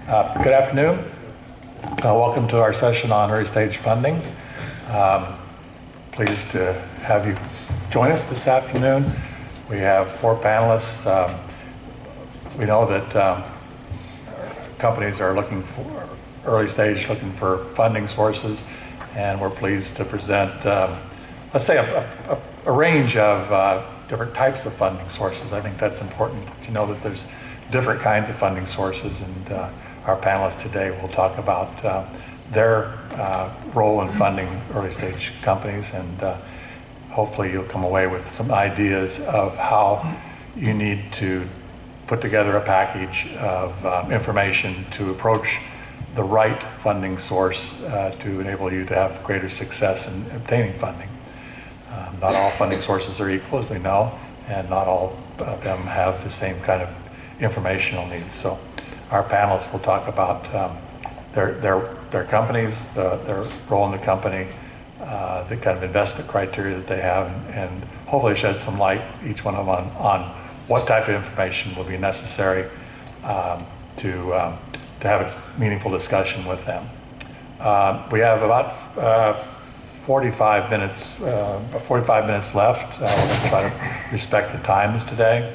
Good afternoon. Welcome to our session on early stage funding. Pleased to have you join us this afternoon. We have 4 panelists. We know that companies are looking for early stage, looking for funding sources, and we're pleased to present, let's say, a range of different types of funding sources. I think that's important to know that there's different kinds of funding sources, and our panelists today will talk about their role in funding early stage companies, and hopefully you'll come away with some ideas of how you need to put together a package of information to approach the right funding source to enable you to have greater success in obtaining funding. Not all funding sources are equal, as we know, and not all of them have the same kind of informational needs. So our panelists will talk about their companies, their role in the company, the kind of investment criteria that they have, and hopefully shed some light, each one of them, on what type of information will be necessary to have a meaningful discussion with them. We have about 45 minutes left. We're going to try to respect the times today.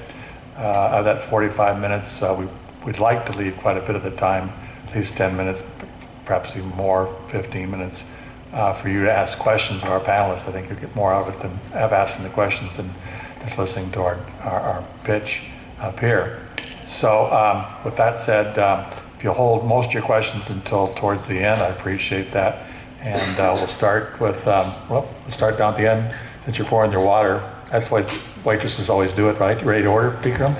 Of that 45 minutes, we'd like to leave quite a bit of the time, at least 10 minutes, perhaps even more, 15 minutes, for you to ask questions of our panelists. I think you'll get more out of it than asking the questions than just listening to our pitch up here. So with that said, if you'll hold most of your questions until towards the end, I appreciate that. And we'll start with, we'll start down at the end since you're pouring your water. That's why waitresses always do it, right? You ready to order, Bikram?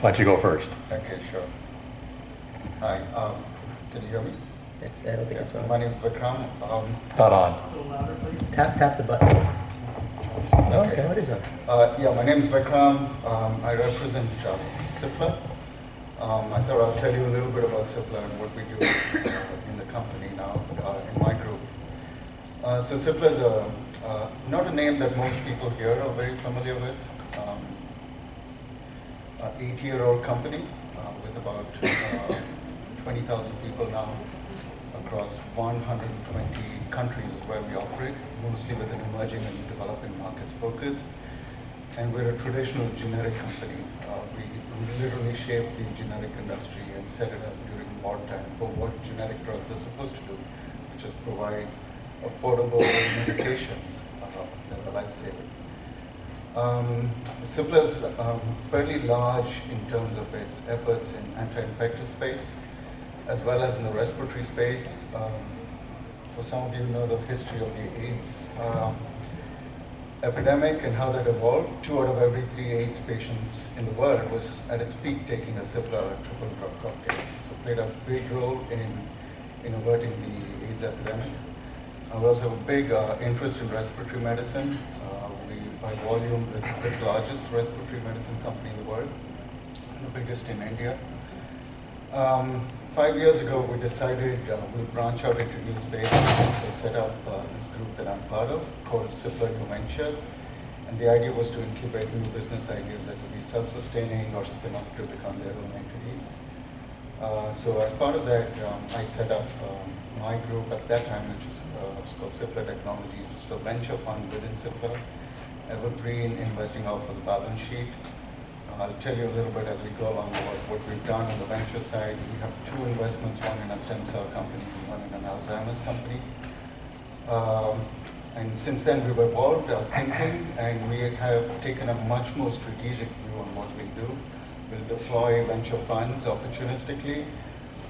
Why don't you go first? Okay, sure. Hi, can you hear me? I don't think it's on. My name is Vikram. Not on. A little louder, please. Tap the button. Okay, what is that? Yeah, my name is Vikram. I represent Cipla. I thought I'll tell you a little bit about Cipla and what we do in the company now, in my group. So Cipla is not a name that most people here are very familiar with. An 8-year-old company with about 20,000 people now across 120 countries where we operate, mostly with an emerging and developing markets focus. And we're a traditional generic company. We literally shaped the generic industry and set it up during wartime for what generic drugs are supposed to do, which is provide affordable medications that are life-saving. Cipla is fairly large in terms of its efforts in anti-infective space, as well as in the respiratory space. For some of you know the history of the AIDS epidemic and how that evolved. 2 out of every 3 AIDS patients in the world was at its peak taking a Cipla triple drug cocktail. So it played a big role in averting the AIDS epidemic. We also have a big interest in respiratory medicine. We, by volume, we're the 5th largest respiratory medicine company in the world, and the biggest in India. 5 years ago, we decided we'll branch out into new spaces, so set up this group that I'm part of called Cipla New Ventures. And the idea was to incubate new business ideas that would be self-sustaining or spin off to become their own entities. So as part of that, I set up my group at that time, which is called Cipla Technologies, which is a venture fund within Cipla, evergreen investing out for the balance sheet. I'll tell you a little bit as we go along about what we've done on the venture side. We have 2 investments, one in a stem cell company and one in an Alzheimer's company. And since then we've evolved our thinking, and we have taken a much more strategic view on what we do. We'll deploy venture funds opportunistically,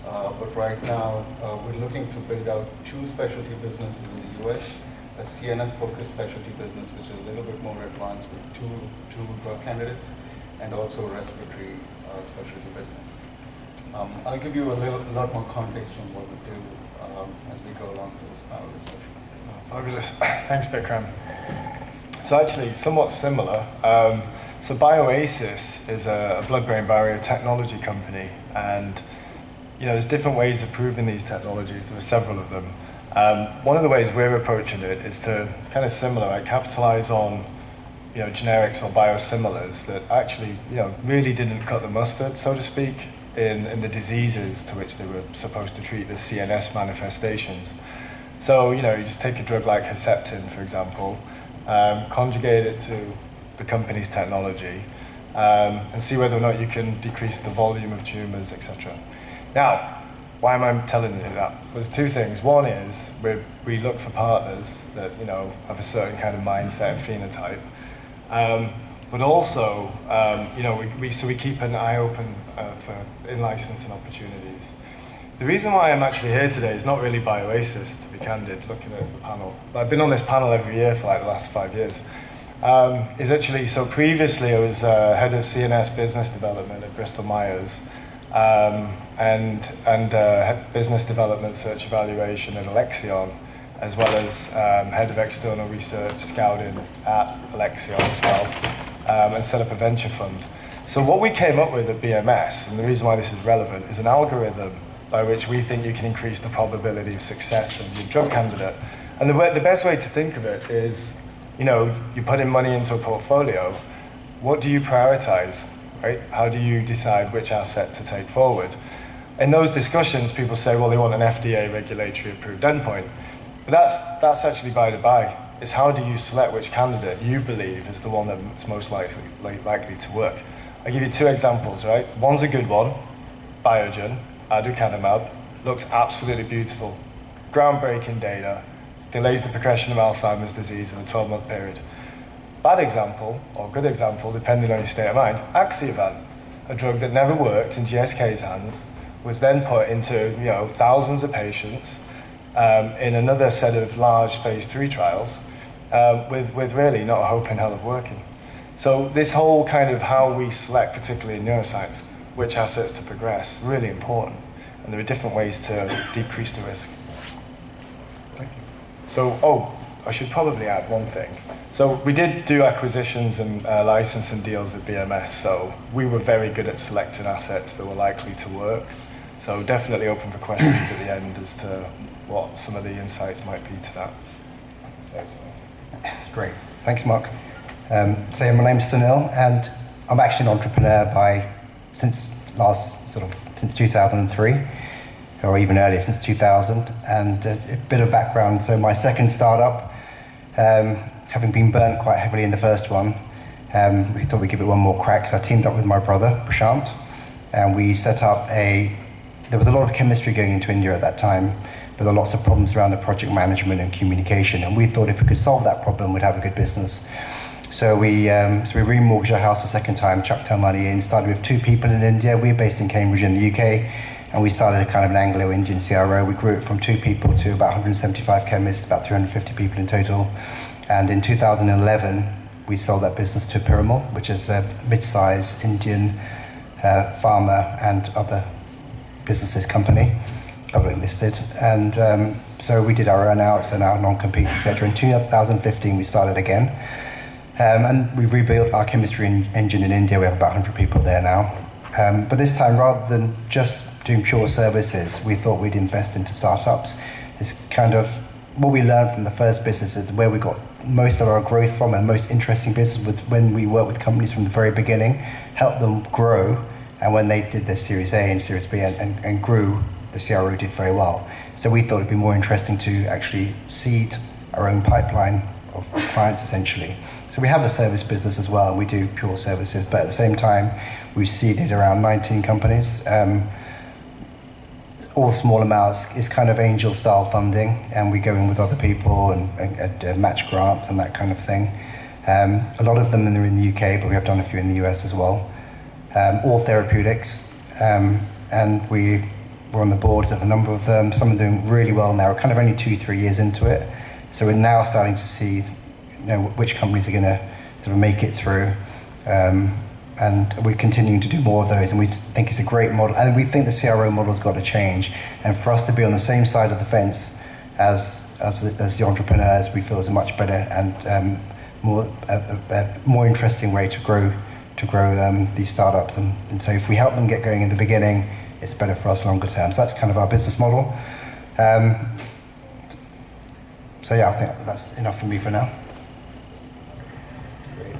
but right now we're looking to build out 2 specialty businesses in the US, a CNS-focused specialty business, which is a little bit more advanced with two drug candidates, and also a respiratory specialty business. I'll give you a lot more context on what we do as we go along to this panel discussion. Fabulous. Thanks, Vikram. So actually, somewhat similar. So BioAsis is a blood-brain barrier technology company, and there's different ways of proving these technologies. There are several of them. One of the ways we're approaching it is to kind of similar, capitalize on generics or biosimilars that actually, really didn't cut the mustard, so to speak, in the diseases to which they were supposed to treat, the CNS manifestations. So, you just take a drug like Herceptin, for example, conjugate it to the company's technology, and see whether or not you can decrease the volume of tumors, etc. Now, why am I telling you that? Well, there's two things. One is we look for partners that have a certain kind of mindset and phenotype, but also we keep an eye open for in-licensing opportunities. The reason why I'm actually here today is not really Bioasis, to be candid, looking at the panel. I've been on this panel every year for like the last 5 years. Is actually, so previously I was head of CNS business development at Bristol Myers, and business development search evaluation at Alexion, as well as head of external research scouting at Alexion as well, and set up a venture fund. So what we came up with at BMS, and the reason why this is relevant, is an algorithm by which we think you can increase the probability of success of your drug candidate. And the best way to think of it is, you put in money into a portfolio, what do you prioritize, right? How do you decide which asset to take forward? In those discussions, people say, well, they want an FDA regulatory approved endpoint. But that's actually by the by. It's how do you select which candidate you believe is the one that's most likely to work. I'll give you two examples, right? One's a good one, Biogen, aducanumab, looks absolutely beautiful. Groundbreaking data, delays the progression of Alzheimer's disease in a 12-month period. Bad example, or good example, depending on your state of mind, Axiovant, a drug that never worked in GSK's hands, was then put into thousands of patients in another set of large phase 3 trials with really not a hope in hell of working. So this whole kind of how we select, particularly in neuroscience, which assets to progress, really important. And there are different ways to decrease the risk. Thank you. So, I should probably add one thing. So we did do acquisitions and licensing deals at BMS, so we were very good at selecting assets that were likely to work. So definitely open for questions at the end as to what some of the insights might be to that. That's great. Thanks, Mark. So my name's Sunil, and I'm actually an entrepreneur since 2003, or even earlier, since 2000. And a bit of background. So my second startup, having been burnt quite heavily in the first one, we thought we'd give it one more crack. So I teamed up with my brother, Prashant, and we set up there was a lot of chemistry going into India at that time, but there were lots of problems around the project management and communication. And we thought if we could solve that problem, we'd have a good business. So we remortgaged our house a second time, chucked our money in, started with 2 people in India. We're based in Cambridge in the UK, and we started a kind of an Anglo-Indian CRO. We grew it from 2 people to about 175 chemists, about 350 people in total. And in 2011, we sold that business to Piramal, which is a mid-sized Indian pharma and other businesses company, public listed. And so we did our earn-outs and our non-competes, etc. In 2015, we started again. And we've rebuilt our chemistry engine in India. We have about 100 people there now. But this time, rather than just doing pure services, we thought we'd invest into startups. It's kind of what we learned from the first business is where we got most of our growth from, and most interesting business with when we worked with companies from the very beginning, helped them grow, and when they did their Series A and Series B and grew, the CRO did very well. So we thought it'd be more interesting to actually seed our own pipeline of clients, essentially. So we have a service business as well, and we do pure services, but at the same time, we've seeded around 19 companies, all small amounts. It's kind of angel-style funding, and we go in with other people and match grants and that kind of thing. A lot of them are in the UK, but we have done a few in the US as well. All Therapeutics, and we were on the boards of a number of them. Some are doing really well now. We're kind of only 2-3 years into it, so we're now starting to see which companies are going to sort of make it through. And we're continuing to do more of those, and we think it's a great model, and we think the CRO model's got to change, and for us to be on the same side of the fence as the entrepreneurs, we feel is a much better and more interesting way to grow these startups, and so if we help them get going in the beginning, it's better for us longer term. So that's kind of our business model. So yeah, I think that's enough for me for now. Great.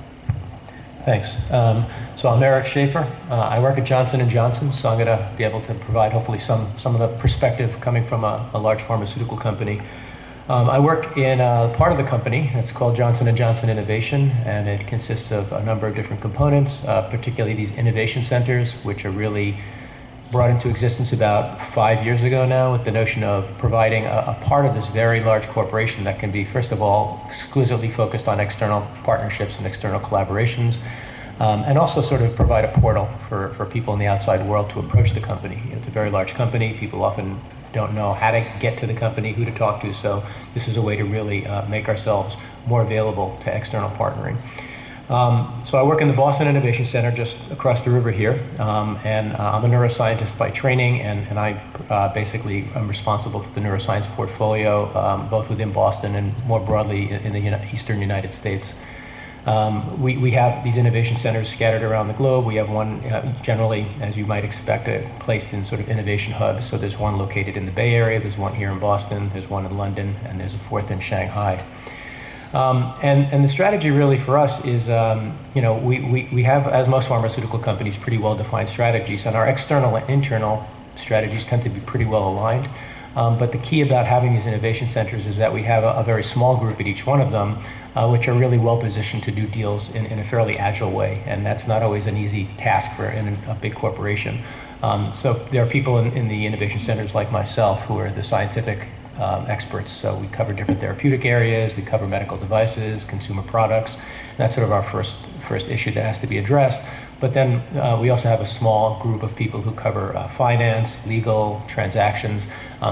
Thanks. So I'm Eric Schaefer. I work at Johnson & Johnson, so I'm going to be able to provide hopefully some of the perspective coming from a large pharmaceutical company. I work in a part of the company that's called Johnson & Johnson Innovation, and it consists of a number of different components, particularly these innovation centers, which are really brought into existence about 5 years ago now, with the notion of providing a part of this very large corporation that can be, first of all, exclusively focused on external partnerships and external collaborations, and also sort of provide a portal for people in the outside world to approach the company. It's a very large company. People often don't know how to get to the company, who to talk to, so this is a way to really make ourselves more available to external partnering. So I work in the Boston Innovation Center just across the river here, and I'm a neuroscientist by training, and I basically am responsible for the neuroscience portfolio, both within Boston and more broadly in the eastern United States. We have these innovation centers scattered around the globe. We have one generally, as you might expect, placed in sort of innovation hubs. So there's one located in the Bay Area, there's one here in Boston, there's one in London, and there's a fourth in Shanghai. And the strategy really for us is, we have, as most pharmaceutical companies, pretty well-defined strategies, and our external and internal strategies tend to be pretty well aligned. But the key about having these innovation centers is that we have a very small group at each one of them, which are really well-positioned to do deals in a fairly agile way, and that's not always an easy task for a big corporation. So there are people in the innovation centers like myself who are the scientific experts. So we cover different therapeutic areas, we cover medical devices, consumer products. That's sort of our first issue that has to be addressed. But then we also have a small group of people who cover finance, legal, transactions.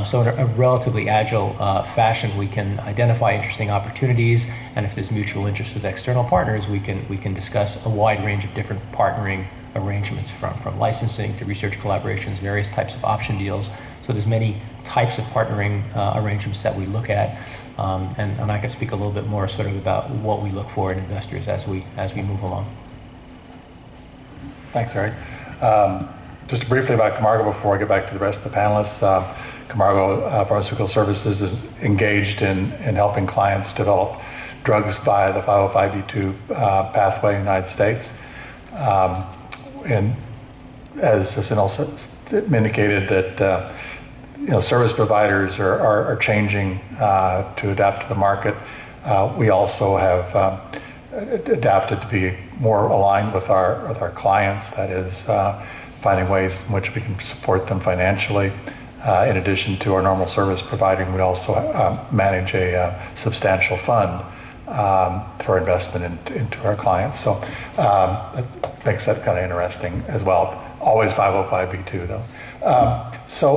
So in a relatively agile fashion, we can identify interesting opportunities, and if there's mutual interest with external partners, we can discuss a wide range of different partnering arrangements, from licensing to research collaborations, various types of option deals. So there's many types of partnering arrangements that we look at, and I can speak a little bit more sort of about what we look for in investors as we move along. Thanks, Eric. Just briefly about Camargo before I get back to the rest of the panelists. Camargo Pharmaceutical Services is engaged in helping clients develop drugs via the 505(b)(2) pathway in the United States. And as Sunil indicated, that service providers are changing to adapt to the market. We also have adapted to be more aligned with our clients. That is, finding ways in which we can support them financially. In addition to our normal service providing, we also manage a substantial fund for investment into our clients. So that makes that kind of interesting as well. Always 505(b)(2) though. So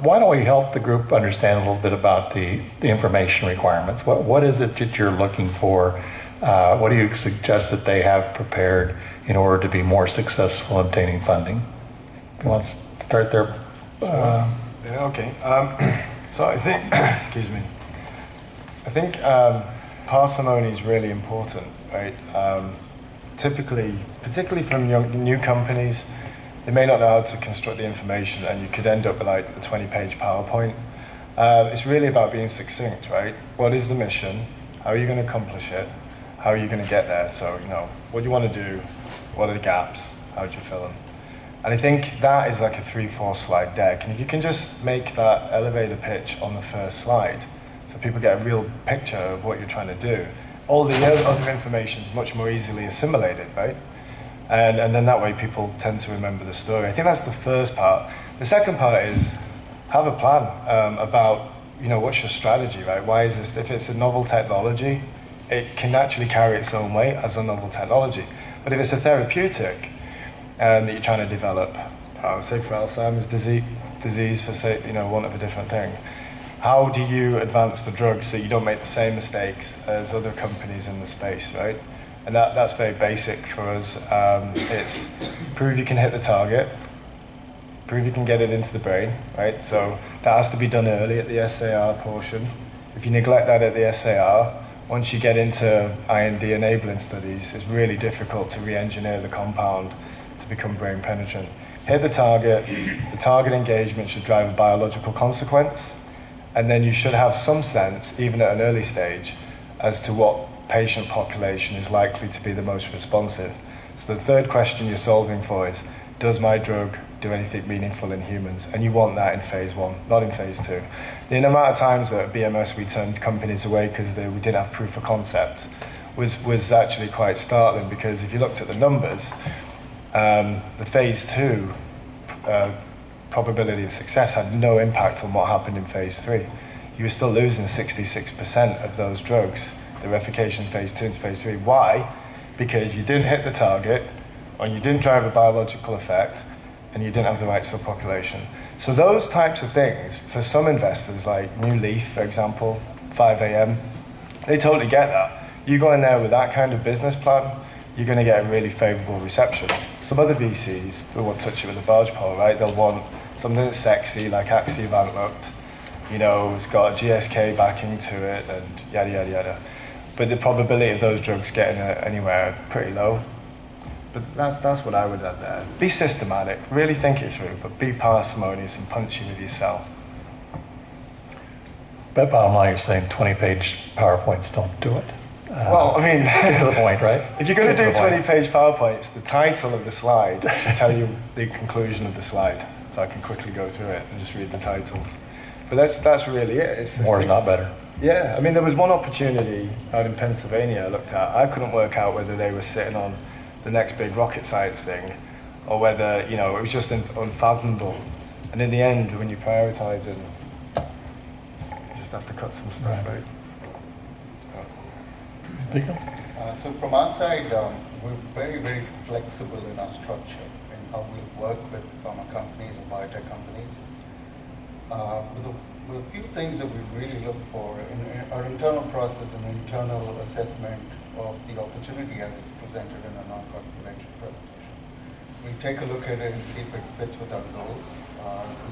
why don't we help the group understand a little bit about the information requirements? What is it that you're looking for? What do you suggest that they have prepared in order to be more successful in obtaining funding? You want to start there? Okay. So I think, excuse me. I think parsimony is really important, right? Typically, particularly from new companies, they may not know how to construct the information, and you could end up with like a 20-page PowerPoint. It's really about being succinct, right? What is the mission? How are you going to accomplish it? How are you going to get there? So, what do you want to do? What are the gaps? How do you fill them? And I think that is like a 3-4 slide deck. And if you can just make that elevator pitch on the first slide, so people get a real picture of what you're trying to do, all the other information is much more easily assimilated, right? And then that way people tend to remember the story. I think that's the first part. The second part is have a plan about, what's your strategy, right? Why is this? If it's a novel technology, it can actually carry its own weight as a novel technology. But if it's a therapeutic that you're trying to develop, say for Alzheimer's disease for want of a different thing, how do you advance the drug so you don't make the same mistakes as other companies in the space, right? And that's very basic for us. It's prove you can hit the target, prove you can get it into the brain, right? So that has to be done early at the SAR portion. If you neglect that at the SAR, once you get into IND enabling studies, it's really difficult to re-engineer the compound to become brain penetrant. Hit the target engagement should drive a biological consequence, and then you should have some sense, even at an early stage, as to what patient population is likely to be the most responsive. So the third question you're solving for is, does my drug do anything meaningful in humans? And you want that in phase 1, not in phase 2. The amount of times that at BMS we turned companies away because we didn't have proof of concept was actually quite startling, because if you looked at the numbers, the phase 2 probability of success had no impact on what happened in phase 3. You were still losing 66% of those drugs that were efficacious in phase 2 and phase 3. Why? Because you didn't hit the target, or you didn't drive a biological effect, and you didn't have the right subpopulation. So those types of things, for some investors, like New Leaf, for example, 5AM, they totally get that. You go in there with that kind of business plan, you're going to get a really favourable reception. Some other VCs, they won't touch it with a barge pole, right? They'll want something that's sexy, like Axie Looked, you know, it's got a GSK backing to it, and yada, yada, yada. But the probability of those drugs getting anywhere are pretty low. But that's what I would add there. Be systematic, really think it through, but be parsimonious and punchy with yourself. But bottom line, you're saying 20-page PowerPoints don't do it. Well, I mean, Get to the point, right? if you're going to Get do the point. 20-page PowerPoints, the title of the slide should tell you the conclusion of the slide, so I can quickly go through it and just read the titles. But that's really it. It's More is not better. Yeah, I mean, there was one opportunity out in Pennsylvania I looked at. I couldn't work out whether they were sitting on the next big rocket science thing, or whether, you know, it was just unfathomable. And in the end, when you're prioritizing, you just have to cut some stuff out. So from our side, we're very, very flexible in our structure and how we work with pharma companies and biotech companies. With a few things that we really look for in our internal process and internal assessment of the opportunity as it's presented in a non-confidential presentation. We take a look at it and see if it fits with our goals,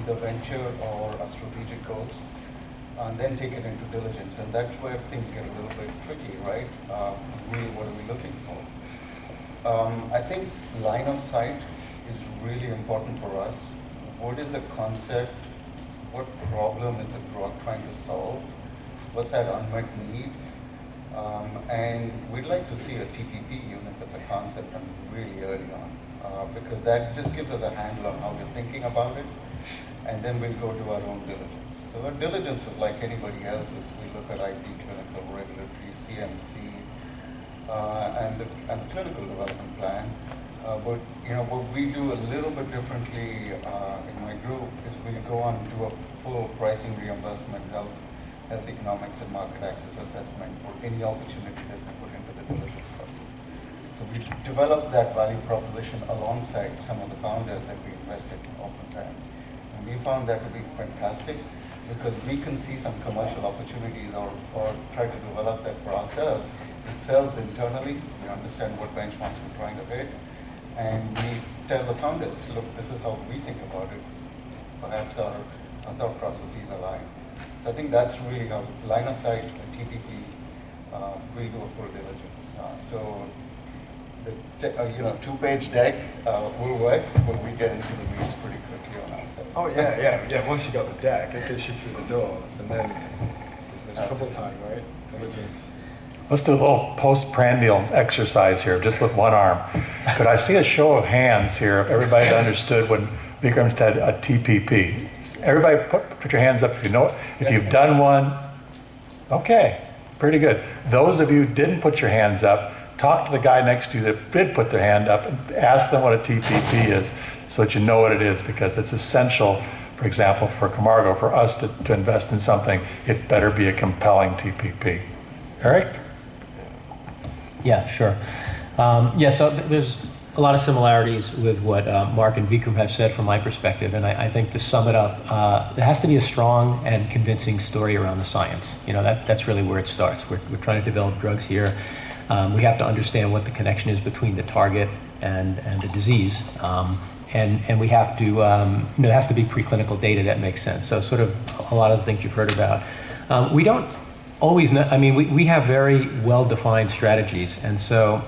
either venture or our strategic goals, and then take it into diligence. And that's where things get a little bit tricky, right? Really, what are we looking for? I think line of sight is really important for us. What is the concept? What problem is the drug trying to solve? What's that unmet need? And we'd like to see a TPP, even if it's a concept, from really early on, because that just gives us a handle on how we're thinking about it, and then we'll go do our own diligence. So our diligence is like anybody else's. We look at IP, clinical, regulatory, CMC, and the clinical development plan. But you know, what we do a little bit differently in my group is we go on and do a full pricing reimbursement, health economics and market access assessment for any opportunity that we put into the diligence process. So we develop that value proposition alongside some of the founders that we invest in oftentimes. And we found that to be fantastic because we can see some commercial opportunities or try to develop that for ourselves internally. We understand what benchmarks we're trying to hit. And we tell the founders, look, this is how we think about it. Perhaps our thought processes align. So I think that's really how line of sight and TPP will do a full diligence. So the 2-page deck will work, but we get into the weeds pretty quickly on our side. Oh yeah. Once you got the deck, it gets you through the door, and then there's trouble time, right? Diligence. Let's do a little postprandial exercise here, just with one arm. Could I see a show of hands here of everybody that understood when Vikram said a TPP? Everybody put your hands up if you know it. If you've done one, okay, pretty good. Those of you who didn't put your hands up, talk to the guy next to you that did put their hand up and ask them what a TPP is so that you know what it is, because it's essential, for example, for Camargo, for us to invest in something, it better be a compelling TPP. Eric? Yeah, sure. So there's a lot of similarities with what Mark and Vikram have said from my perspective, and I think to sum it up, there has to be a strong and convincing story around the science. You know, that's really where it starts. We're trying to develop drugs here. We have to understand what the connection is between the target and the disease, and we have to, there has to be preclinical data that makes sense. So sort of a lot of the things you've heard about. We don't always know, we have very well-defined strategies, and so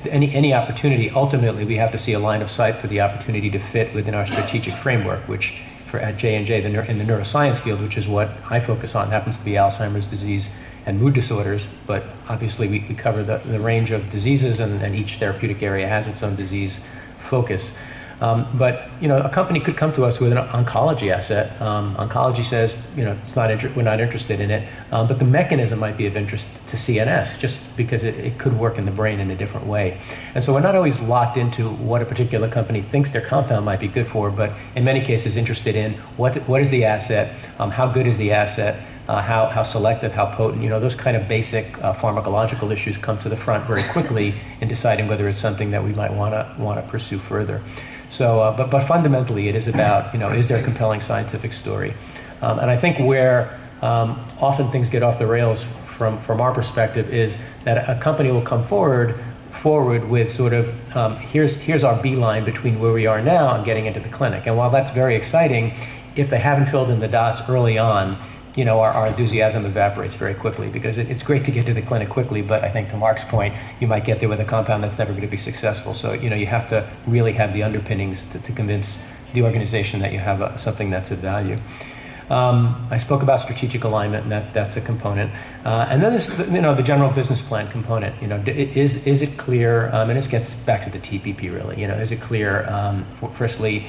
any opportunity, ultimately we have to see a line of sight for the opportunity to fit within our strategic framework, which at J&J, in the neuroscience field, which is what I focus on, happens to be Alzheimer's disease and mood disorders, but obviously we cover the range of diseases, and each therapeutic area has its own disease focus. But a company could come to us with an oncology asset. Oncology says, we're not interested in it, but the mechanism might be of interest to CNS, just because it could work in the brain in a different way. And so we're not always locked into what a particular company thinks their compound might be good for, but in many cases interested in what is the asset, how good is the asset, how selective, how potent, those kind of basic pharmacological issues come to the front very quickly in deciding whether it's something that we might want to pursue further. So, but fundamentally, it is about, is there a compelling scientific story? And I think where often things get off the rails from our perspective is that a company will come forward with sort of, here's our beeline between where we are now and getting into the clinic. And while that's very exciting, if they haven't filled in the dots early on, our enthusiasm evaporates very quickly, because it's great to get to the clinic quickly, but I think to Mark's point, you might get there with a compound that's never going to be successful. So, you have to really have the underpinnings to convince the organization that you have something that's of value. I spoke about strategic alignment, and that's a component. And then there's, the general business plan component. Is it clear, and this gets back to the TPP really, is it clear, firstly,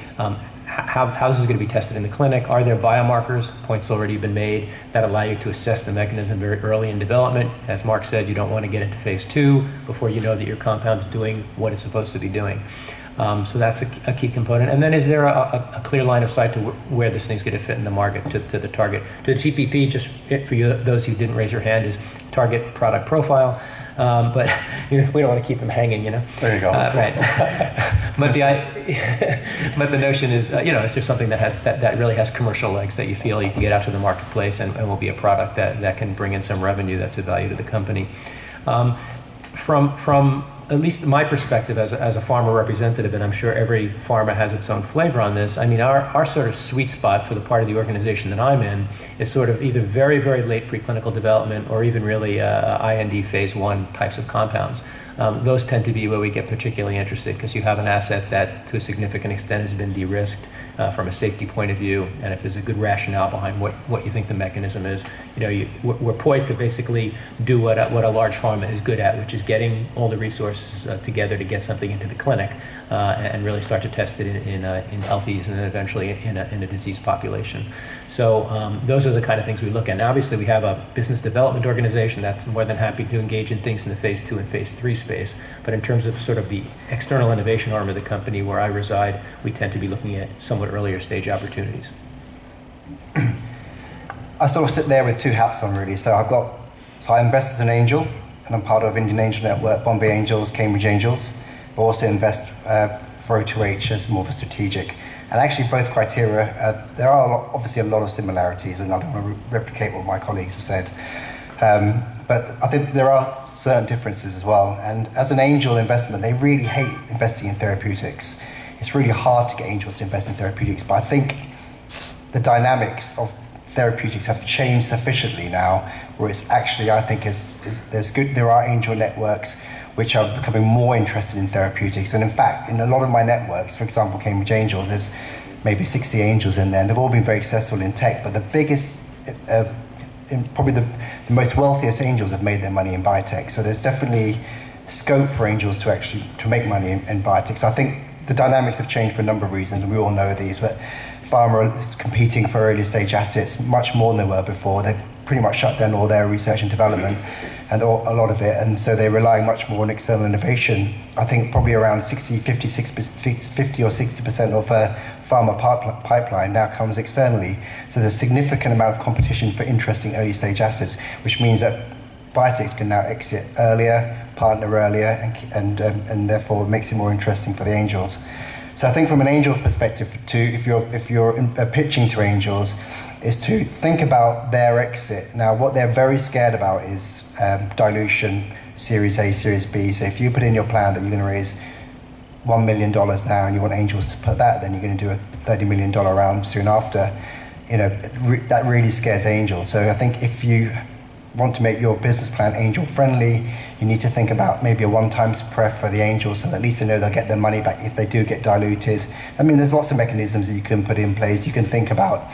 how this is going to be tested in the clinic? Are there biomarkers, points already been made, that allow you to assess the mechanism very early in development? As Mark said, you don't want to get into phase 2 before you know that your compound's doing what it's supposed to be doing. So that's a key component. And then is there a clear line of sight to where this thing's going to fit in the market, to the target? To the TPP, just for you, those who didn't raise your hand, is target product profile. But we don't want to keep them hanging, There you go. Right. But the notion is, is there something that really has commercial legs, that you feel you can get out to the marketplace and will be a product that can bring in some revenue that's of value to the company. From at least my perspective as a pharma representative, and I'm sure every pharma has its own flavor on this, I mean, our sort of sweet spot for the part of the organization that I'm in is sort of either very, very late preclinical development or even really IND phase 1 types of compounds. Those tend to be where we get particularly interested, because you have an asset that to a significant extent has been de-risked from a safety point of view, and if there's a good rationale behind what you think the mechanism is, we're poised to basically do what a large pharma is good at, which is getting all the resources together to get something into the clinic and really start to test it in healthies and then eventually in a diseased population. So those are the kind of things we look at. Now, obviously, we have a business development organization that's more than happy to engage in things in the phase 2 and phase 3 space. But in terms of sort of the external innovation arm of the company where I reside, we tend to be looking at somewhat earlier stage opportunities. I sort of sit there with two hats on really. So I invest as an angel, and I'm part of Indian Angel Network, Bombay Angels, Cambridge Angels, but also invest for O2H as more of a strategic. And actually both criteria, there are obviously a lot of similarities, and I don't want to replicate what my colleagues have said. But I think there are certain differences as well. And as an angel investment, they really hate investing in therapeutics. It's really hard to get angels to invest in therapeutics, but I think the dynamics of therapeutics have changed sufficiently now, where it's actually, I think, there are angel networks which are becoming more interested in therapeutics. And in fact, in a lot of my networks, for example, Cambridge Angels, there's maybe 60 angels in there, and they've all been very successful in tech, but the biggest, probably the most wealthiest angels have made their money in biotech. So there's definitely scope for angels to make money in biotech. So I think the dynamics have changed for a number of reasons, and we all know these, but pharma is competing for early stage assets much more than they were before. They've pretty much shut down all their research and development, and a lot of it, and so they're relying much more on external innovation. I think probably around 50 or 60% of pharma pipeline now comes externally. So there's a significant amount of competition for interesting early stage assets, which means that biotechs can now exit earlier, partner earlier, and therefore it makes it more interesting for the angels. So I think from an angel perspective, if you're pitching to angels, is to think about their exit. Now, what they're very scared about is dilution, Series A, Series B. So if you put in your plan that you're going to raise $1 million now and you want angels to put that, then you're going to do a $30 million round soon after. That really scares angels. So I think if you want to make your business plan angel friendly, you need to think about maybe a one-time pref for the angels, so that at least they know they'll get their money back if they do get diluted. I mean, there's lots of mechanisms that you can put in place. You can think about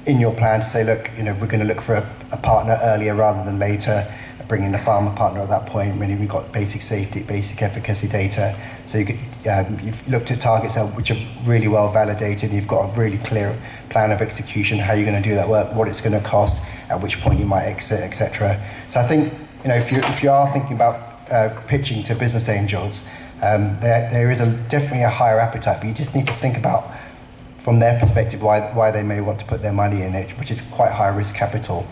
in your plan to say, look, we're going to look for a partner earlier rather than later, bring in a pharma partner at that point. Maybe we've got basic safety, basic efficacy data. So you've looked at targets which are really well validated. You've got a really clear plan of execution, how you're going to do that work, what it's going to cost, at which point you might exit, etc. So I think if you are thinking about pitching to business angels, there is definitely a higher appetite, but you just need to think about from their perspective why they may want to put their money in it, which is quite high risk capital,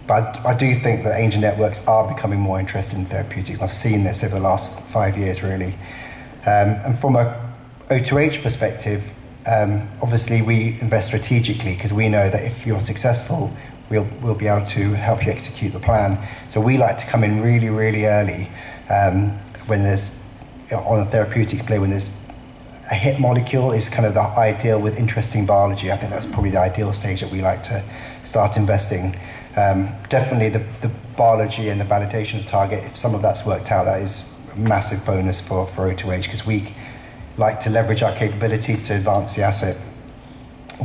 But I do think that angel networks are becoming more interested in therapeutics. I've seen this over the last 5 years, really. And from a O2H perspective, obviously we invest strategically because we know that if you're successful, we'll be able to help you execute the plan. So we like to come in really, really early when there's, on a therapeutics play, when there's a hit molecule is kind of the ideal with interesting biology. I think that's probably the ideal stage that we like to start investing. Definitely the biology and the validation of the target, if some of that's worked out, that is a massive bonus for O2H because we like to leverage our capabilities to advance the asset.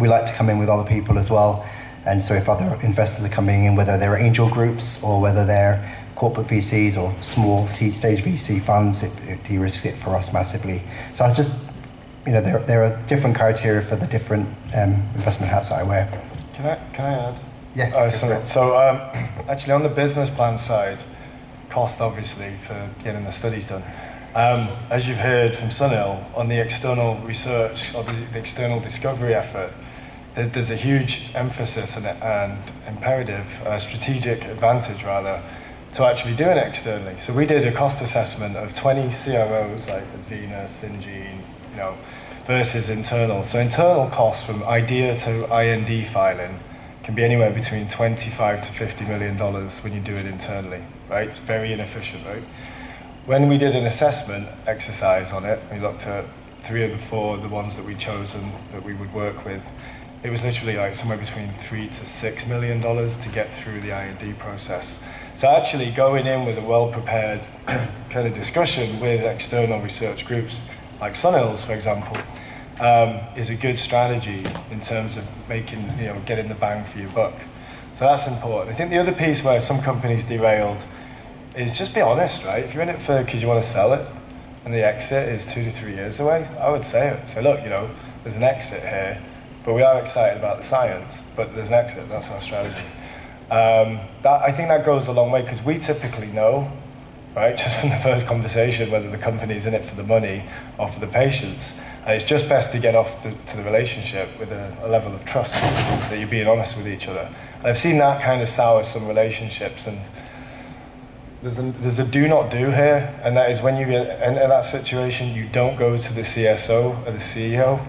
We like to come in with other people as well. And so if other investors are coming in, whether they're angel groups or whether they're corporate VCs or small seed stage VC funds, it de-risks it for us massively. So I just, there are different criteria for the different investment hats that I wear. Can I add? Yeah. Sorry. So actually on the business plan side, cost obviously for getting the studies done. As you've heard from Sunil, on the external research or the external discovery effort, there's a huge emphasis and imperative, strategic advantage rather, to actually doing it externally. So we did a cost assessment of 20 CROs like Advena, Syngene, versus internal. So internal costs from idea to IND filing can be anywhere between $25 to $50 million when you do it internally, right? It's very inefficient, right? When we did an assessment exercise on it, we looked at 3 of the 4, the ones that we chosen that we would work with. It was literally like somewhere between $3 to $6 million to get through the IND process. So actually going in with a well-prepared kind of discussion with external research groups, like Sunil's, for example, is a good strategy in terms of making, getting the bang for your buck. So that's important. I think the other piece where some companies derailed is just be honest, right? If you're in it because you want to sell it and the exit is 2 to 3 years away, I would say it. Say, look, there's an exit here, but we are excited about the science, but there's an exit, that's our strategy. I think that goes a long way because we typically know, right, just from the first conversation, whether the company's in it for the money or for the patients. And it's just best to get off to the relationship with a level of trust that you're being honest with each other. And I've seen that kind of sour some relationships, and there's a do not do here, and that is when you get in that situation, you don't go to the CSO or the CEO,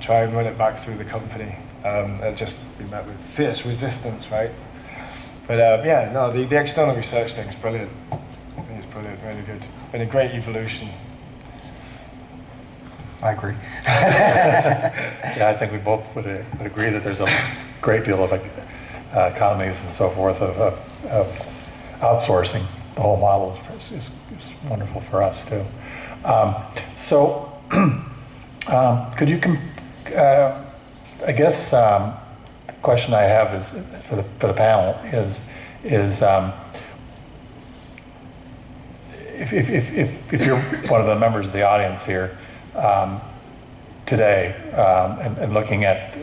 try and run it back through the company. And just be met with fierce resistance, right? But the external research thing is brilliant. I think it's brilliant, really good. Been a great evolution. I agree. Yeah, I think we both would agree that there's a great deal of economies and so forth of outsourcing. The whole model is wonderful for us too. Could you, I guess the question I have is for the panel is if you're one of the members of the audience here today and looking at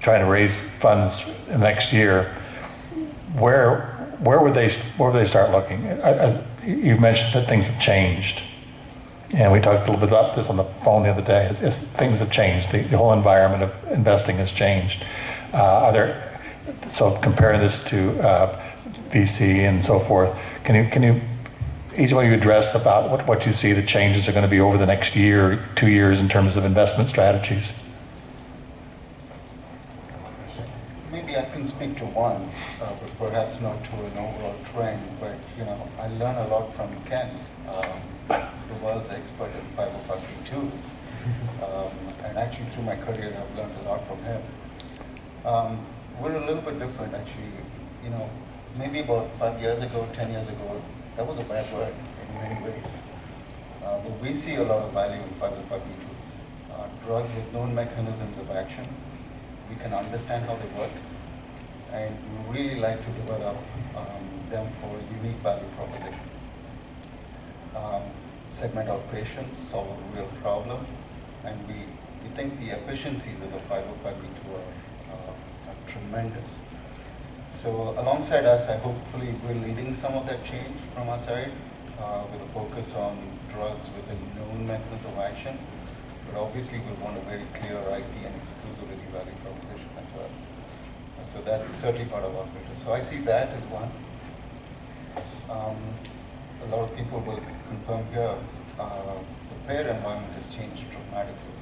trying to raise funds next year, where would they start looking? You've mentioned that things have changed, and we talked a little bit about this on the phone the other day. Things have changed. The whole environment of investing has changed. So comparing this to VC and so forth, can you each one of you address about what you see the changes are going to be over the next year, 2 years in terms of investment strategies? Maybe I can speak to one, but perhaps not to an overall trend. But I learn a lot from Ken, the world's expert in 505(b)(2)s, and actually through my career I've learned a lot from him. We're a little bit different, actually. Maybe about 5 years ago, 10 years ago, that was a bad word in many ways. But we see a lot of value in 505(b)(2)s. drugs with known mechanisms of action. We can understand how they work, and we really like to develop them for unique value proposition. Segment out patients, solve a real problem, and we think the efficiencies of the 505(b)(2) are tremendous. So alongside us, I hopefully we're leading some of that change from our side with a focus on drugs with a known mechanism of action, but obviously we want a very clear IP and exclusivity value proposition as well. So that's certainly part of our filter. So I see that as one. A lot of people will confirm here, the payer environment has changed dramatically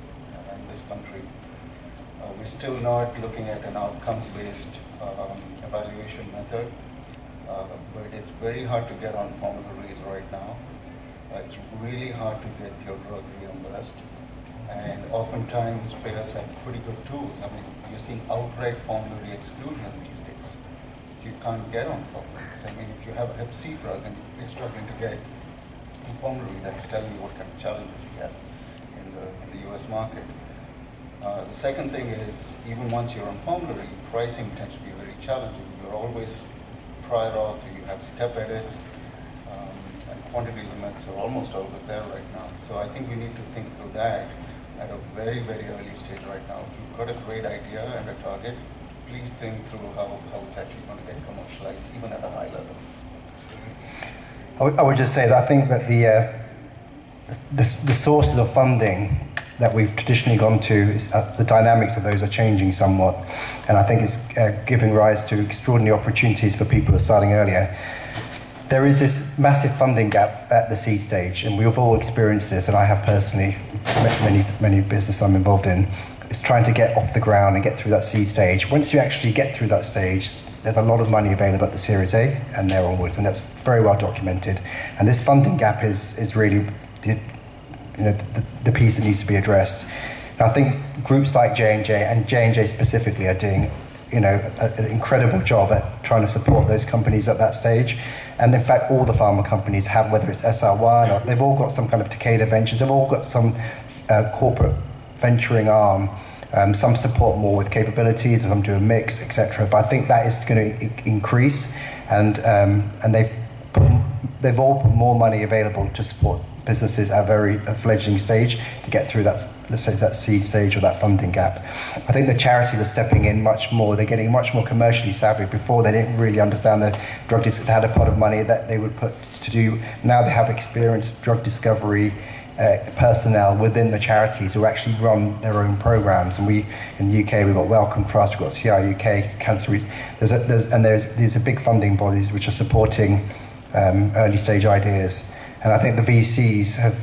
in this country. We're still not looking at an outcomes-based evaluation method, but it's very hard to get on formularies right now. It's really hard to get your drug reimbursed, and oftentimes payers have pretty good tools. I mean, you're seeing outright formulary exclusion these days, so you can't get on formularies. I mean, if you have a Hep C drug and you're struggling to get on formulary, that's telling you what kind of challenges you have in the US market. The second thing is, even once you're on formulary, pricing tends to be very challenging. You're always prior auth, you have step edits, and quantity limits are almost always there right now. So I think we need to think through that at a very, very early stage right now. If you've got a great idea and a target, please think through how it's actually going to get commercialized, even at a high level. I would just say that I think that the sources of funding that we've traditionally gone to, is, the dynamics of those are changing somewhat, and I think it's giving rise to extraordinary opportunities for people who are starting earlier. There is this massive funding gap at the seed stage, and we've all experienced this, and I have personally, many businesses I'm involved in. It's trying to get off the ground and get through that seed stage. Once you actually get through that stage, there's a lot of money available at the Series A and there onwards, and that's very well documented. And this funding gap is really the piece that needs to be addressed. And I think groups like J&J and J&J specifically are doing an incredible job at trying to support those companies at that stage. And in fact, all the pharma companies have, whether it's SR1 or they've all got some kind of Takeda Ventures, they've all got some corporate venturing arm. Some support more with capabilities, some do a mix, etc. But I think that is going to increase, and they've all put more money available to support businesses at a fledgling stage to get through that, let's say, that seed stage or that funding gap. I think the charities are stepping in much more. They're getting much more commercially savvy. Before, they didn't really understand the drug they had a pot of money that they would put to do. Now they have experienced drug discovery personnel within the charities who actually run their own programs. And we, in the UK, we've got Wellcome Trust, we've got CRUK, Cancer Reach. There's a big funding bodies which are supporting early stage ideas. And I think the VCs have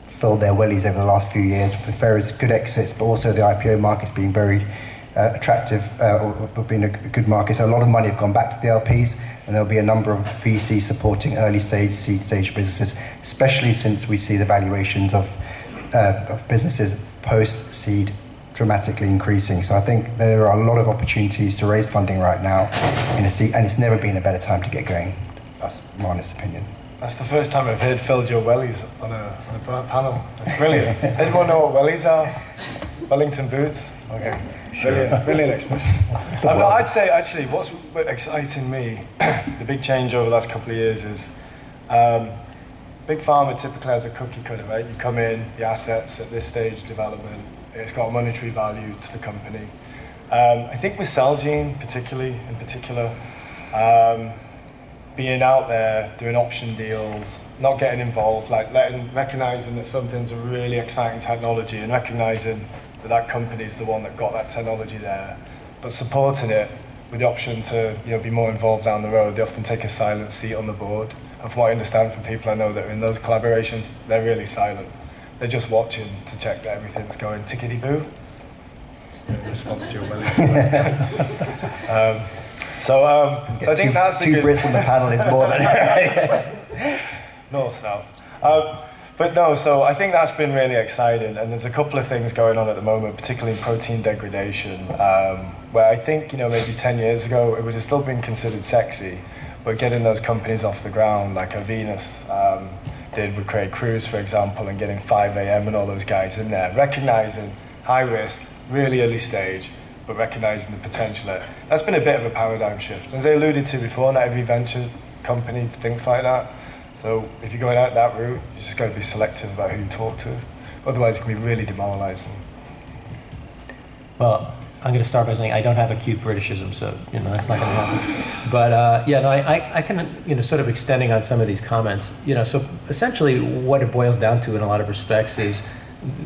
filled their wellies over the last few years with various good exits, but also the IPO market's been very attractive, or been a good market. So a lot of money have gone back to the LPs, and there'll be a number of VCs supporting early stage, seed stage businesses, especially since we see the valuations of businesses post-seed dramatically increasing. So I think there are a lot of opportunities to raise funding right now and it's never been a better time to get going. That's my honest opinion. That's the first time I've heard Phil Joe wellies on a panel. Brilliant. Everyone know what wellies are? Wellington boots? Okay. Brilliant expression. I'd say actually what's exciting me, the big change over the last couple of years is big pharma typically has a cookie cutter, right? You come in, the assets at this stage of development, it's got a monetary value to the company. I think with Celgene in particular, being out there, doing option deals, not getting involved, like recognizing that something's a really exciting technology and recognizing that company is the one that got that technology there, but supporting it with the option to be more involved down the road. They often take a silent seat on the board. And from what I understand from people I know that are in those collaborations, they're really silent. They're just watching to check that everything's going tickety-boo. In response to your willing. So I think that's two Brits on the panel is more than north-south. But no, so I think that's been really exciting, and there's a couple of things going on at the moment, particularly in protein degradation, where I think maybe 10 years ago it would have still been considered sexy, but getting those companies off the ground, like a Venus, did with Craig Cruz, for example, and getting 5 a.m. and all those guys in there, recognizing high risk, really early stage, but recognizing the potential there. That's been a bit of a paradigm shift. As I alluded to before, not every venture company thinks like that. So if you're going out that route, you just got to be selective about who you talk to. Otherwise, it can be really demoralizing. Well, I'm going to start by saying I don't have acute Britishism, so that's not going to happen. But I can sort of extending on some of these comments. So essentially, what it boils down to in a lot of respects is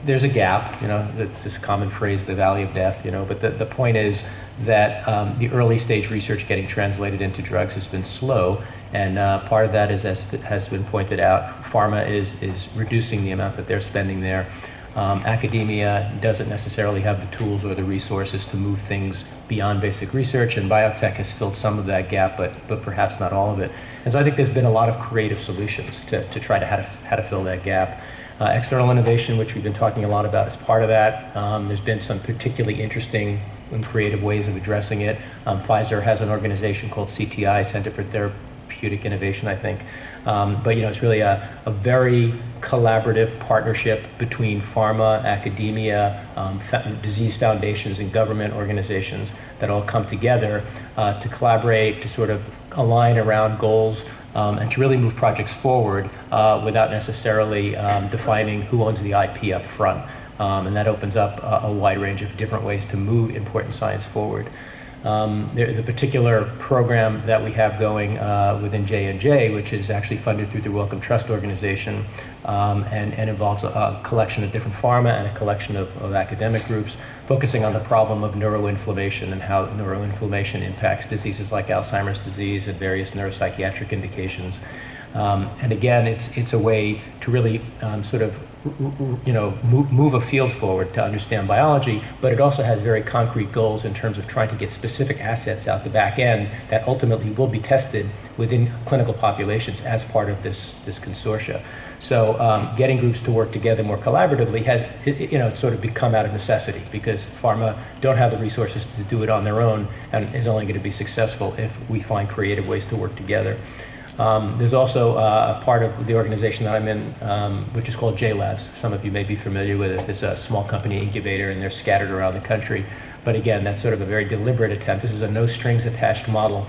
there's a gap. That's this common phrase, the valley of death. But the point is that the early stage research getting translated into drugs has been slow, and part of that is, as has been pointed out, pharma is reducing the amount that they're spending there. Academia doesn't necessarily have the tools or the resources to move things beyond basic research, and biotech has filled some of that gap, but perhaps not all of it. And so I think there's been a lot of creative solutions to try to how to fill that gap. External innovation, which we've been talking a lot about, is part of that. There's been some particularly interesting and creative ways of addressing it. Pfizer has an organization called CTI, Center for Therapeutic Innovation, I think. But it's really a very collaborative partnership between pharma, academia, disease foundations, and government organizations that all come together to collaborate, to sort of align around goals, and to really move projects forward without necessarily defining who owns the IP up front. And that opens up a wide range of different ways to move important science forward. There's a particular program that we have going within J&J, which is actually funded through the Wellcome Trust organization, and involves a collection of different pharma and a collection of academic groups focusing on the problem of neuroinflammation and how neuroinflammation impacts diseases like Alzheimer's disease and various neuropsychiatric indications. And again, it's a way to really sort of move a field forward to understand biology, but it also has very concrete goals in terms of trying to get specific assets out the back end that ultimately will be tested within clinical populations as part of this consortia. So getting groups to work together more collaboratively has it's sort of become out of necessity, because pharma don't have the resources to do it on their own, and is only going to be successful if we find creative ways to work together. There's also a part of the organization that I'm in, which is called J-Labs. Some of you may be familiar with it. It's a small company incubator, and they're scattered around the country. But again, that's sort of a very deliberate attempt. This is a no strings attached model.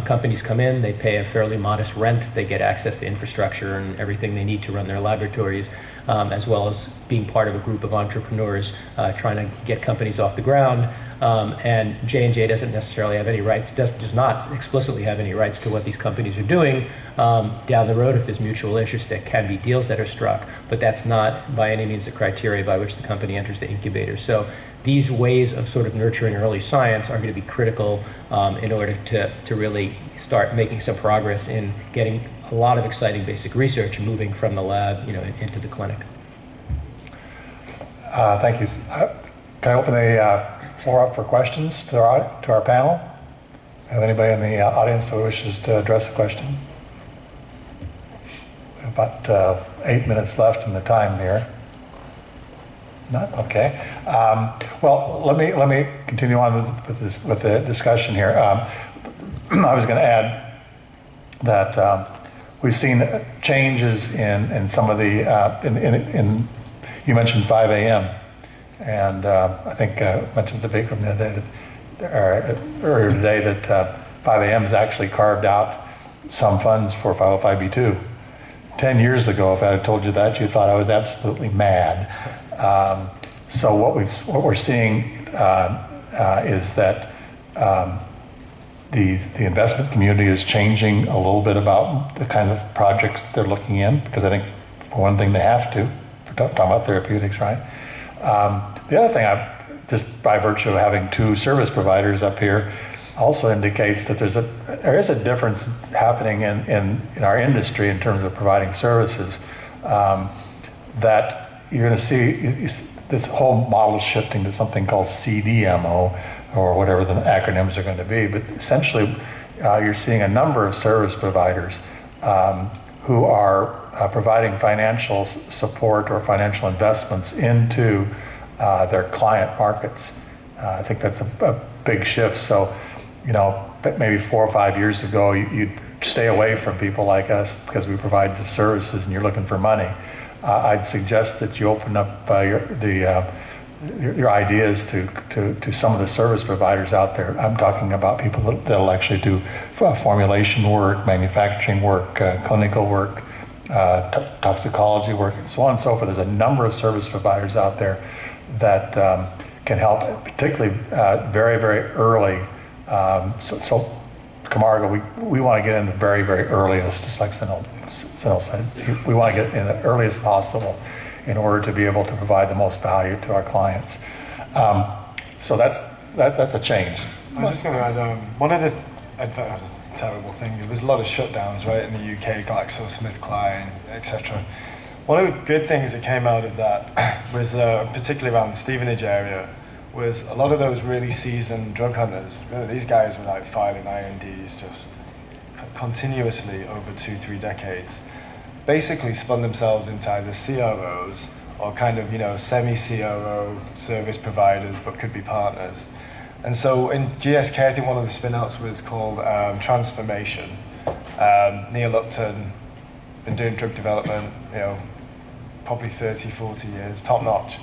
Companies come in, they pay a fairly modest rent, they get access to infrastructure and everything they need to run their laboratories, as well as being part of a group of entrepreneurs trying to get companies off the ground. And J&J doesn't necessarily have any rights, does not explicitly have any rights to what these companies are doing. Down the road, if there's mutual interest, there can be deals that are struck, but that's not by any means the criteria by which the company enters the incubator. So these ways of sort of nurturing early science are going to be critical in order to really start making some progress in getting a lot of exciting basic research moving from the lab into the clinic. Thank you. Can I open the floor up for questions to our panel? Have anybody in the audience that wishes to address a question? About 8 minutes left in the time here. Not okay. Well, let me continue on with the discussion here. I was going to add that we've seen changes in some of the in you mentioned 5 a.m. and I think I mentioned to Vikram the other day earlier today that 5 a.m. has actually carved out some funds for 505b2. 10 years ago, if I had told you that, you thought I was absolutely mad. So what we're seeing is that the investment community is changing a little bit about the kind of projects they're looking in, because I think for one thing they have to. We're talking about therapeutics, right? The other thing, just by virtue of having two service providers up here, also indicates that there is a difference happening in our industry in terms of providing services, that you're going to see this whole model shifting to something called CDMO, or whatever the acronyms are going to be. But essentially, you're seeing a number of service providers who are providing financial support or financial investments into their client markets. I think that's a big shift. So, maybe 4 or 5 years ago, you'd stay away from people like us because we provide the services and you're looking for money, I'd suggest that you open up your ideas to some of the service providers out there. I'm talking about people that'll actually do formulation work, manufacturing work, clinical work, toxicology work, and so on and so forth. There's a number of service providers out there that can help, particularly very, very early. So Camargo, we want to get in the very, very earliest, just like Sunil said. We want to get in the earliest possible in order to be able to provide the most value to our clients. So that's a change. I was just going to add, one of the terrible thing, there was a lot of shutdowns, right, in the UK, GlaxoSmithKline, etc. One of the good things that came out of that was, particularly around the Stevenage area, was a lot of those really seasoned drug hunters. Really, these guys were like filing INDs just continuously over 2-3 decades. Basically spun themselves into either CROs or kind of, semi-CRO service providers, but could be partners. And so in GSK, I think one of the spin-outs was called Transformation. Neil Upton, been doing drug development, probably 30, 40 years, top notch.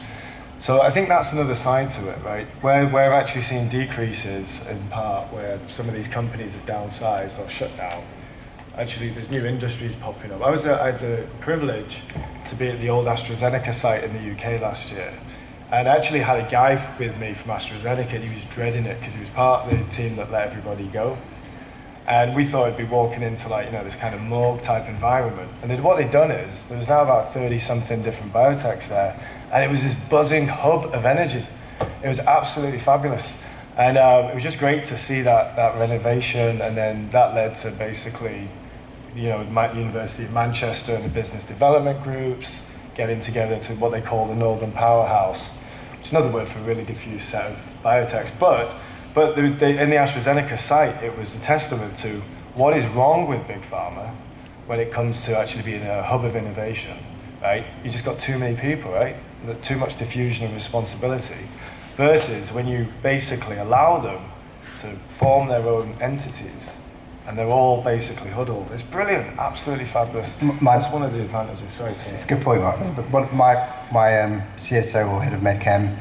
So I think that's another side to it, right? Where we're actually seeing decreases in part where some of these companies have downsized or shut down. Actually, there's new industries popping up. I had the privilege to be at the old AstraZeneca site in the UK last year. And I actually had a guy with me from AstraZeneca, and he was dreading it because he was part of the team that let everybody go. And we thought he'd be walking into this kind of morgue type environment. And what they'd done is, there was now about 30-something different biotechs there, and it was this buzzing hub of energy. It was absolutely fabulous. And it was just great to see that renovation, and then that led to basically, University of Manchester and the business development groups getting together to what they call the Northern Powerhouse, which is another word for a really diffuse set of biotechs. But in the AstraZeneca site, it was a testament to what is wrong with Big Pharma when it comes to actually being a hub of innovation, right? You just got too many people, right? Too much diffusion of responsibility, versus when you basically allow them to form their own entities and they're all basically huddled. It's brilliant, absolutely fabulous. That's one of the advantages. Sorry, it's a good point, Mark. But my CSO or head of MedChem,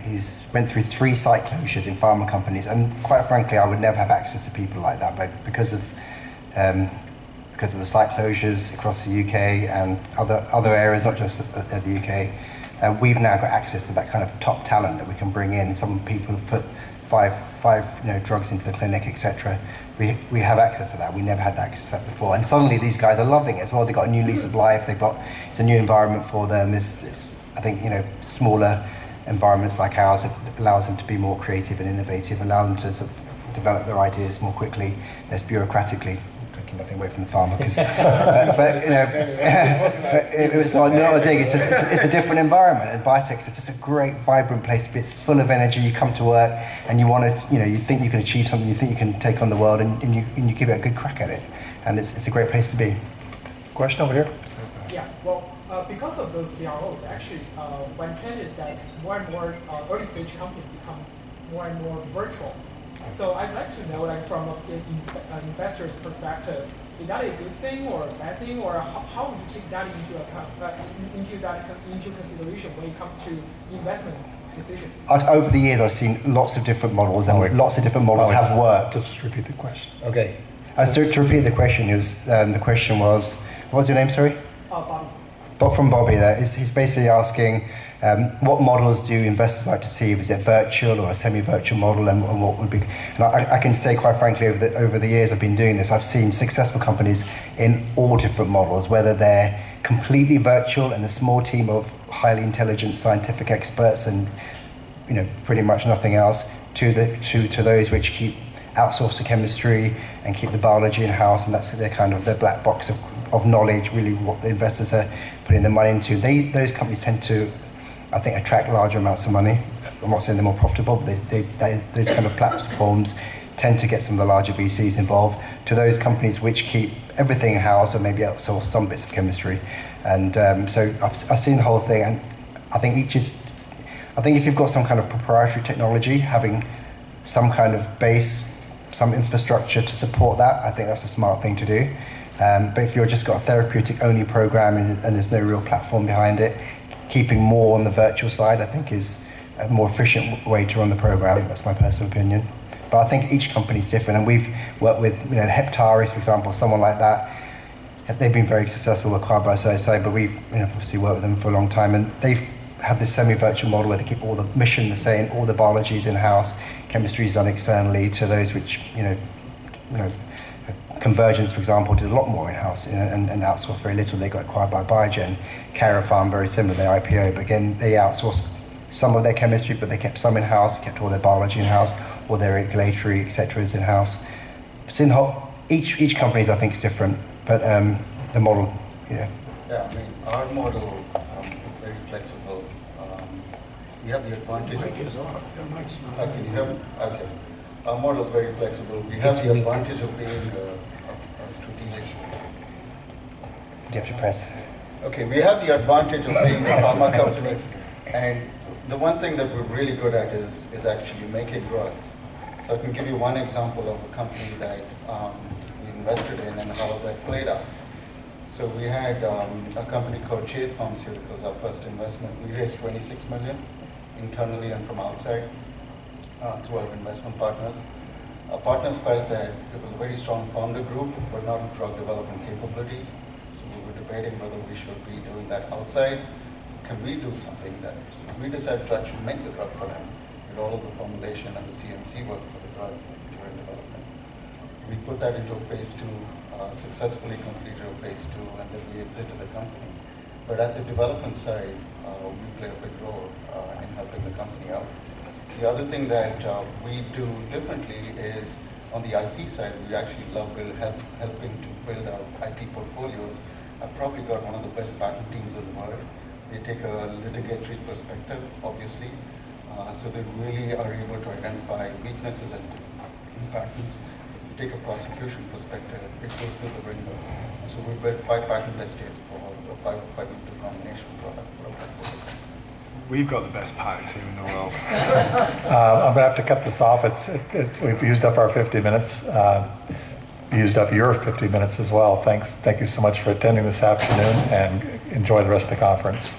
he's went through 3 site closures in pharma companies, and quite frankly, I would never have access to people like that. But because of the site closures across the UK and other areas, not just the UK, we've now got access to that kind of top talent that we can bring in. Some people have put five drugs into the clinic, etc. We have access to that. We never had access to that before, and suddenly these guys are loving it as well. They've got a new lease of life. It's a new environment for them. It's I think smaller environments like ours, it allows them to be more creative and innovative, allow them to sort of develop their ideas more quickly, less bureaucratically. Taking nothing away from the farmer, because it was not a dig. It's a different environment, and biotechs are just a great, vibrant place to be. It's full of energy. You come to work and you want to, you think you can achieve something, you think you can take on the world, and you give it a good crack at it, and it's a great place to be. Question over here. Yeah, well, because of those CROs, actually, when trended that more and more early stage companies become more and more virtual. So I'd like to know, from an investor's perspective, is that a good thing or a bad thing, or how would you take that into account, into consideration when it comes to investment decision? Over the years, I've seen lots of different models, and lots of different models have worked. Just repeat the question. Okay. To repeat the question, the question was, what was your name, sorry? Bobby. From Bobby there. He's basically asking, what models do investors like to see? Is it virtual or a semi-virtual model, and what would be? And I can say, quite frankly, over the years I've been doing this, I've seen successful companies in all different models, whether they're completely virtual and a small team of highly intelligent scientific experts and pretty much nothing else, to those which keep outsource the chemistry and keep the biology in house, and that's their black box of knowledge, really what the investors are putting their money into. Those companies tend to, I think, attract larger amounts of money. I'm not saying they're more profitable, but those kind of platforms tend to get some of the larger VCs involved. To those companies which keep everything in-house or maybe outsource some bits of chemistry. And so I've seen the whole thing, and I think if you've got some kind of proprietary technology, having some kind of base some infrastructure to support that, I think that's a smart thing to do. But if you've just got a therapeutic only program and there's no real platform behind it, keeping more on the virtual side, I think, is a more efficient way to run the program. That's my personal opinion. But I think each company is different, and we've worked with, Heptares, for example, someone like that. They've been very successful, acquired by SoSo, but we've obviously worked with them for a long time, and they've had this semi-virtual model where they keep all the mission the same, all the biology is in-house, chemistry is done externally, to those which, Convergence, for example, did a lot more in-house and outsourced very little. They got acquired by Biogen. Carafarm, very similar, they IPO, but again, they outsourced some of their chemistry, but they kept some in-house, kept all their biology in-house, all their regulatory, etc. is in-house. It's in each company, I think, is different, but the model, Yeah, I mean, our model is very flexible. We have the advantage. Mic is on. Your mic's not on. Can you hear me? Okay. Our model is very flexible. We have the advantage of being a strategic. you have to press. Okay, we have the advantage of being a pharma company, and the one thing that we're really good at is actually making growth. So I can give you one example of a company that we invested in and how that played out. So we had a company called Chase Pharmaceuticals, our first investment. We raised 26 million internally and from outside through our investment partners. Our partners felt that it was a very strong founder group, but not drug development capabilities. So we were debating whether we should be doing that outside. Can we do something there? So we decided to actually make the drug for them, with all of the formulation and the CMC work for the drug during development. We put that into a phase 2, successfully completed a phase 2, and then we exited the company. But at the development side, we played a big role in helping the company out. The other thing that we do differently is on the IP side, we actually love helping to build our IP portfolios. I've probably got one of the best patent teams in the world. They take a litigatory perspective, obviously, so they really are able to identify weaknesses in patents. If you take a prosecution perspective, it goes through the ringer. So we built 5 patent estates for a 505(b)(2) combination product for a portfolio. We've got the best patent team in the world. I'm going to have to cut this off. We've used up our 50 minutes. Used up your 50 minutes as well. Thank you so much for attending this afternoon, and enjoy the rest of the conference.